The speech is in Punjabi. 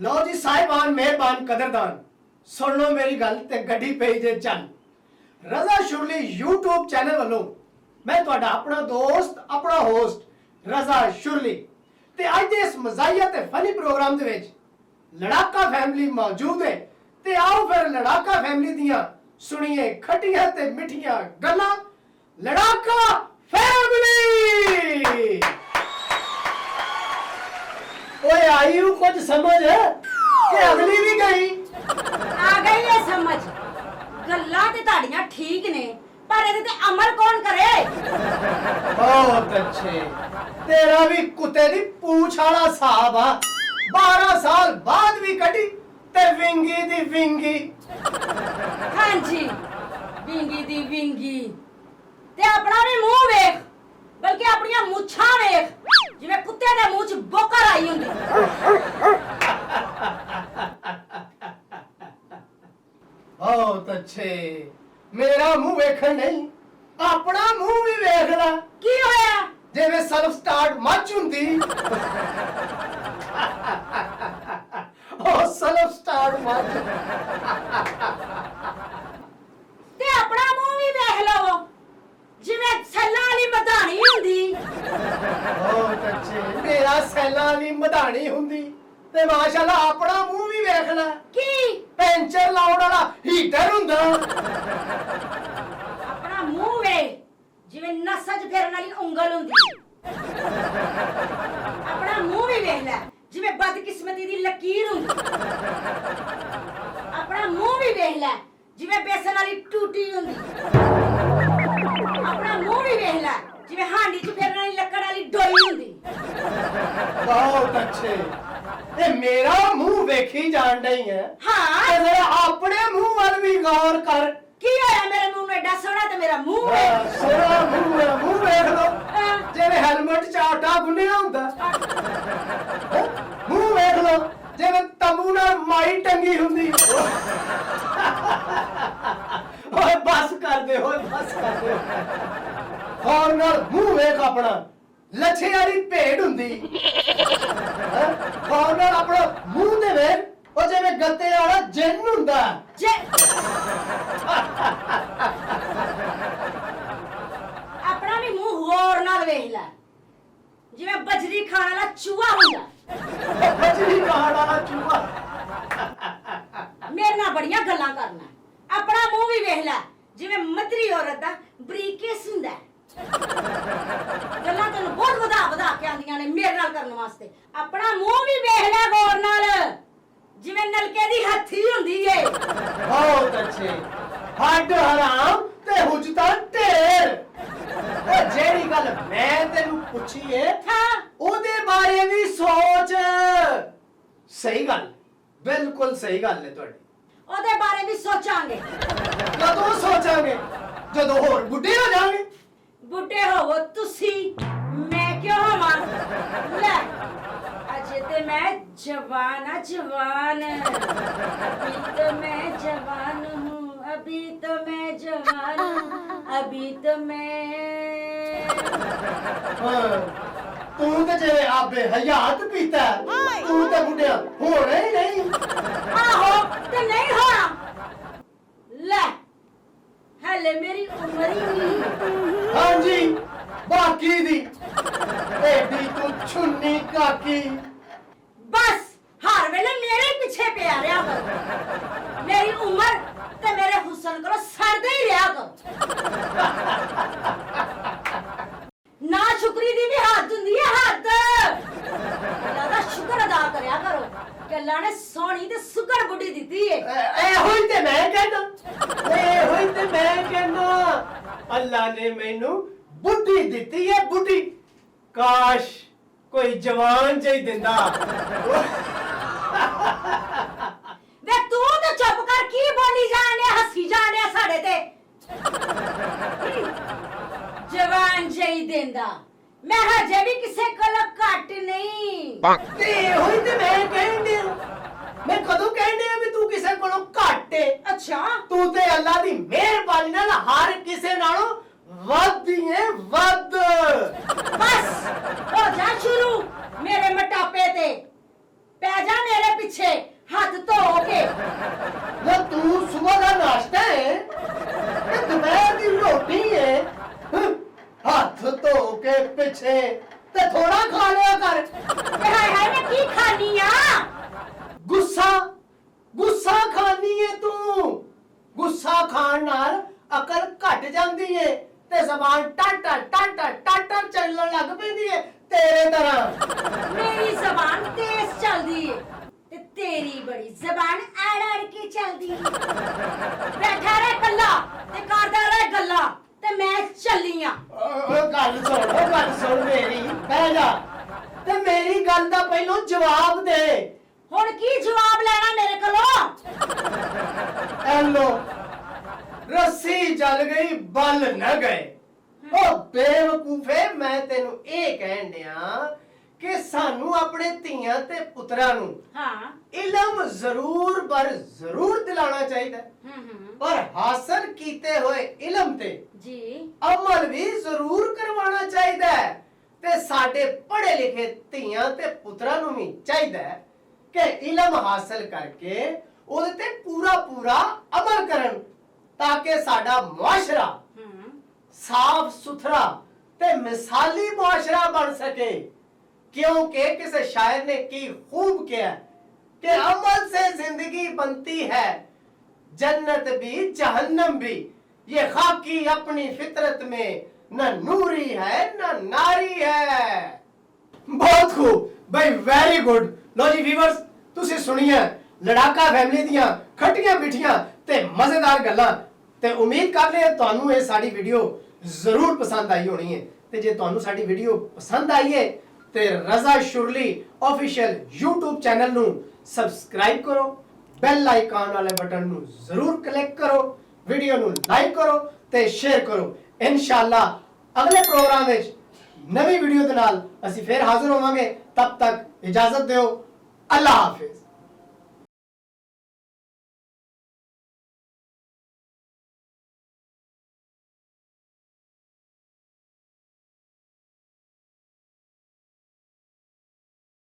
लो जी साहिबान मेहरबान कदरदान सुन लो मेरी गल ते गड्डी पई जे चल रजा शुरली YouTube चैनल वालों मैं तुहाडा अपना दोस्त अपना होस्ट रजा शुरली ते अज दे इस मज़ाहिया ते फनी प्रोग्राम दे विच लड़ाका फैमिली मौजूद है ते आओ फिर लड़ाका फैमिली दियां सुनिए खटियां ते मिठियां गल्लां लड़ाका फैमिली। ओए आई हूं कुछ समझ कि अगली भी गई आ गई है समझ गल्लां ते ताड़ियां ठीक ने पर ਇਹਦੇ ਤੇ ਅਮਲ ਕੌਣ ਕਰੇ। बहुत अच्छे तेरा भी कुत्ते दी पूछ वाला हिसाब आ 12 साल बाद भी कटी ते विंगी दी विंगी। ਹਾਂਜੀ ਵਿੰਗੀ ਦੀ ਵਿੰਗੀ ਤੇ ਆਪਣਾ ਵੀ ਮੂੰਹ ਵੇਖ ਬਲਕਿ ਆਪਣੀਆਂ ਮੁੱਛਾਂ ਵੇਖ ਜਿਵੇਂ ਕੁੱਤੇ ਦੇ ਮੂੰਹ 'ਚ ਬੋਕਰ ਆਈ ਹੁੰਦੀ। बहुत अच्छे मेरा मुंह वेखण नहीं अपना मुंह भी वेख ला ਕੀ ਹੋਇਆ जिवें सेल्फ स्टार्ट मच हुंदी ओ सेल्फ स्टार्ट मच ਤੇ ਆਪਣਾ ਮੂੰਹ ਵੀ ਵੇਖ ਲਵੋ ਜਿਵੇਂ ਸੈਲਾਂ ਵਾਲੀ ਮਧਾਣੀ ਹੁੰਦੀ। बहुत अच्छे मेरा सैलां वाली मधानी हुंदी ते माशाल्लाह अपना मुंह भी वेख ला ਕੀ ਪੈਂਚਰ ਲਾਉਣ ਵਾਲਾ ਹੀਟਰ ਹੁੰਦਾ। ਆਪਣਾ ਮੂੰਹ ਵੇਖ ਜਿਵੇਂ ਨਸਾਂ 'ਚ ਫੇਰਨ ਵਾਲੀ ਉਂਗਲ ਹੁੰਦੀ। ਆਪਣਾ ਮੂੰਹ ਵੀ ਵੇਖ ਲੈ ਜਿਵੇਂ ਬਦਕਿਸਮਤੀ ਦੀ ਲਕੀਰ ਹੁੰਦੀ। ਆਪਣਾ ਮੂੰਹ ਵੀ ਵੇਖ ਲੈ ਜਿਵੇਂ ਬੇਸਣ ਵਾਲੀ ਟੂਟੀ ਹੁੰਦੀ। ਆਪਣਾ ਮੂੰਹ ਵੀ ਵੇਖ ਲੈ ਜਿਵੇਂ ਹਾਂਡੀ 'ਚ ਫੇਰਨ ਵਾਲੀ ਲੱਕੜ ਵਾਲੀ ਡੋਈ ਹੁੰਦੀ। बहुत अच्छे ये मेरा मुंह वेखी जान रही है ਹਾਂ ते जरा अपने मुंह वाल भी गौर कर। ਕੀ ਹੋਇਆ ਮੇਰੇ ਮੂੰਹ ਨੂੰ ਐਡਾ ਸੋਹਣਾ ਤੇ ਮੇਰਾ ਮੂੰਹ ਵੇਖ। सोना मुंह है मुंह वेख लो ਹਾਂ। जिवें हेलमेट च आटा गुन्निया हुंदा मुंह वेख लो जिवें तंबू नाल माई टंगी हुंदी। ओए बस कर दे ओए बस कर दे और नाल मुंह वेख अपना ਲੱਛੇ ਵਾਲੀ ਭੇਡ ਹੁੰਦੀ और नाल अपना मुंह दे वेख ओ जिवें गत्ते वाला जिन्न हुंदा। ਜੇ ਆਪਣਾ ਵੀ ਮੂੰਹ ਹੋਰ ਨਾਲ ਵੇਖ ਲੈ ਜਿਵੇਂ ਬਜਰੀ ਖਾਣ ਵਾਲਾ ਚੂਹਾ ਹੁੰਦਾ। ਬਜਰੀ ਖਾਣ ਵਾਲਾ ਚੂਹਾ। ਮੇਰੇ ਨਾਲ ਬੜੀਆਂ ਗੱਲਾਂ ਕਰਨਾ। ਆਪਣਾ ਮੂੰਹ ਵੀ ਵੇਖ ਲੈ ਜਿਵੇਂ ਮਧਰੀ ਔਰਤ ਦਾ ਬਰੀਕੇਸ ਹੁੰਦਾ। ਗੱਲਾਂ ਤੈਨੂੰ ਬਹੁਤ ਵਧਾ ਕੇ ਆਂਦੀਆਂ ਨੇ ਮੇਰੇ ਨਾਲ ਕਰਨ ਵਾਸਤੇ। ਆਪਣਾ ਮੂੰਹ ਵੀ ਵੇਖ ਲੈ ਗੌਰ ਨਾਲ ਜਿਵੇਂ ਨਲਕੇ ਦੀ ਹੱਥੀ ਹੁੰਦੀ ਏ। बहुत अच्छे हड्ड हराम ते हुजता ढेर ओ जेड़ी गल मैं तेनू पुछी है ਹਾਂ ओदे बारे भी सोच। सही गल बिल्कुल सही गल है तुहाडी। ਉਹਦੇ ਬਾਰੇ ਵੀ ਸੋਚਾਂਗੇ। कदों सोचांगे जदों होर बुढ़े हो जाएंगे। ਬੁੱਢੇ ਹੋਵੋ ਤੁਸੀਂ ਮੈਂ ਕਿਉਂ ਹੋਵਾਂ। ਲੈ ਅਜੇ ਤੇ ਮੈਂ ਜਵਾਨ ਆ ਜਵਾਨ। ਅਭੀ ਤਾਂ ਮੈਂ ਜਵਾਨ ਹੂੰ ਅਭੀ ਤਾਂ ਮੈਂ ਜਵਾਨ ਹੂੰ ਅਭੀ ਤਾਂ ਮੈਂ। हाँ, तू ते जिवें आपे हयात पीता तू ते बुढ़िया होना ही नहीं। ਆਹੋ ਤੇ ਨਹੀਂ ਹੋਣਾ। ਲੈ ਹਲੇ ਮੇਰੀ ਉਮਰ ਹੀ ਨਹੀਂ। हाँ जी बाकी दी एडी तू छुन्नी काकी। ਬਸ ਹਰ ਵੇਲੇ ਮੇਰੇ ਹੀ ਪਿੱਛੇ ਪਿਆ ਰਿਹਾ ਕਰੋ। ਮੇਰੀ ਉਮਰ ਤੇ ਮੇਰੇ ਹੁਸਨ ਕੋਲ ਸੜਦੇ ਹੀ ਰਿਹਾ ਕਰੋ। ਨਾ ਸ਼ੁਕਰੀ ਦੀ ਵੀ ਹੱਦ ਹੁੰਦੀ ਹੈ ਹੱਦ। ਅੱਲਾ ਦਾ ਸ਼ੁਕਰ ਅਦਾ ਕਰਿਆ ਕਰੋ ਕਿ ਅੱਲਾ ਨੇ ਸੋਹਣੀ ਤੇ ਸੁਘੜ ਬੁੱਢੀ ਦਿੱਤੀ ਏ। ਇਹੋ ਹੀ ਤੇ ਮੈਂ ਕਹਿੰਦਾ ਇਹੋ ਹੀ ਤੇ ਮੈਂ ਕਹਿੰਦਾ ਅੱਲਾ ਨੇ ਮੈਨੂੰ ਬੁੱਢੀ ਦਿੱਤੀ ਹੈ ਬੁੱਢੀ। ਕਾਸ਼ ਕੋਈ ਜਵਾਨ ਜਿਹੀ ਦਿੰਦਾ। ਵੇ ਤੂੰ ਤੇ ਚੁੱਪ ਕਰ ਕੀ ਬੋਲੀ ਜਾਣਿਆ ਹੱਸੀ ਜਾਣਿਆ ਸਾਡੇ ਤੇ। ਜਵਾਨ ਜਈ ਦਿੰਦਾ ਮੈਂ ਹਜੇ ਵੀ ਕਿਸੇ ਕੋਲੋਂ ਘੱਟ ਨਹੀਂ। ਤੇ ਇਹੋ ਹੀ ਤੇ ਮੈਂ ਕਹਿੰਦਾ ਮੈਂ ਕਦੋਂ ਕਹਿੰਦਾ ਵੀ ਤੂੰ ਕਿਸੇ ਕੋਲੋਂ ਘੱਟ ਏ। ਅੱਛਾ ਤੂੰ ਤੇ ਅੱਲਾ ਦੀ ਮਿਹਰਬਾਨੀ ਨਾਲ ਹਰ ਕਿਸੇ ਨਾਲੋਂ ਵੱਧ ਹੀ ਏ ਵੱਧ। ਬਸ ਹੋ ਜਾ ਸ਼ੁਰੂ ਮੇਰੇ ਮਟਾਪੇ ਤੇ ਪੈ ਜਾ ਮੇਰੇ ਪਿੱਛੇ। ਤੇ ਹਾਏ ਹਾਏ ਮੈਂ ਕੀ ਖਾਣੀ ਆ? ਗੁੱਸਾ ਖਾਣੀ ਏ ਤੂੰ। ਗੁੱਸਾ ਖਾਣ ਨਾਲ ਅਕਲ ਘਟ ਜਾਂਦੀ ਏ ਤੇ ਜ਼ਬਾਨ ਟਾਟਾ ਚੱਲਣ ਲੱਗ ਪੈਂਦੀ ਏ ਤੇਰੇ ਤਰ੍ਹਾਂ। ਮੇਰੀ ਜ਼ਬਾਨ ਤੇਜ਼ ਚੱਲਦੀ ਏ ਤੇ ਤੇਰੀ ਬੜੀ ਜ਼ਬਾਨ ਅੜ ਕੇ ਚੱਲਦੀ ਏ। ਬੈਠਾ ਰਹਿ ਕੱਲਾ ਤੇ ਕਰਦਾ ਰਹਿ ਗੱਲਾਂ ਤੇ ਮੈਂ ਚੱਲੀ ਆ। ਉਹ ਗੱਲ ਸੁਣ ਮੇਰੀ, ਬਹਿ ਜਾ ਤੇ ਮੇਰੀ ਗੱਲ ਦਾ ਪਹਿਲਾਂ ਜਵਾਬ ਦੇ। ਹੁਣ ਕੀ ਜਵਾਬ ਲੈਣਾ ਮੇਰੇ ਕੋਲੋਂ? ਐਲੋ ਰੱਸੀ ਜਲ ਗਈ ਬਲ ਨਾ ਗਏ। ਉਹ ਬੇਵਕੂਫੇ, ਮੈਂ ਤੈਨੂੰ ਇਹ ਕਹਿਣ ਡਿਆ ਕਿ ਸਾਨੂੰ ਆਪਣੇ ਧੀਆਂ ਤੇ ਪੁੱਤਰਾਂ ਨੂੰ ਹਾਂ। ਇਲਮ ਜ਼ਰੂਰ ਦਿਲਾਉਣਾ ਚਾਹੀਦਾ, ਪਰ ਹਾਸਲ ਕੀਤੇ ਹੋਏ ਇਲਮ ਤੇ ਜੀ ਅਮਲ ਵੀ ਜ਼ਰੂਰ ਕਰਵਾਉਣਾ ਚਾਹੀਦਾ ਹੈ। ਤੇ ਸਾਡੇ ਪੜ੍ਹੇ ਲਿਖੇ ਧੀਆਂ ਤੇ ਪੁੱਤਰਾਂ ਨੂੰ ਵੀ ਚਾਹੀਦਾ ਹੈ ਕਿ ਇਲਮ ਹਾਸਲ ਕਰਕੇ ਉਹਦੇ ਤੇ ਪੂਰਾ ਅਮਲ ਕਰਨ, ਤਾਂ ਕਿ ਸਾਡਾ ਮੁਆਸ਼ਰਾ ਸਾਫ ਸੁਥਰਾ ਤੇ ਮਿਸਾਲੀ ਮੁਆਸ਼ਰਾ ਬਣ ਸਕੇ। क्योंकि किसी शायर ने की खूब किया कि अमल से जिंदगी बनती है, जन्नत भी जहन्नम भी, ये खाकी अपनी फितरत में न नूरी है न नारी है। बहुत खूब भाई, वेरी गुड। लो जी व्यूअर्स, ਤੁਸੀਂ ਸੁਣੀਆਂ ਲੜਾਕਾ ਫੈਮਿਲੀ ਦੀਆਂ ਖੱਟੀਆਂ ਮਿੱਠੀਆਂ ਤੇ ਮਜ਼ੇਦਾਰ ਗੱਲਾਂ, ਤੇ ਉਮੀਦ ਕਰਦੇ ਹਾਂ ਤੁਹਾਨੂੰ ਇਹ ਸਾਡੀ ਵੀਡੀਓ ਜ਼ਰੂਰ ਪਸੰਦ ਆਈ ਹੋਣੀ ਹੈ। ਤੇ ਜੇ ਤੁਹਾਨੂੰ ਸਾਡੀ ਵੀਡੀਓ ਪਸੰਦ ਆਈ ਹੈ ਤੇ ਰਜ਼ਾ ਸ਼ੁਰਲੀ ਆਫੀਸ਼ੀਅਲ YouTube ਚੈਨਲ ਨੂੰ ਸਬਸਕ੍ਰਾਈਬ ਕਰੋ, ਬੈਲ ਆਈਕਨ ਵਾਲੇ ਬਟਨ ਨੂੰ ਜ਼ਰੂਰ ਕਲਿੱਕ ਕਰੋ, ਵੀਡੀਓ ਨੂੰ ਲਾਈਕ ਕਰੋ ਤੇ ਸ਼ੇਅਰ ਕਰੋ। ਇਨਸ਼ਾਅੱਲਾ ਅਗਲੇ ਪ੍ਰੋਗਰਾਮ ਵਿੱਚ ਨਵੀਂ ਵੀਡੀਓ ਦੇ ਨਾਲ ਅਸੀਂ ਫੇਰ ਹਾਜ਼ਰ ਹੋਵਾਂਗੇ। ਤਬ ਤੱਕ ਇਜਾਜ਼ਤ ਦਿਓ। ਅੱਲਾ ਹਾਫਿਜ਼।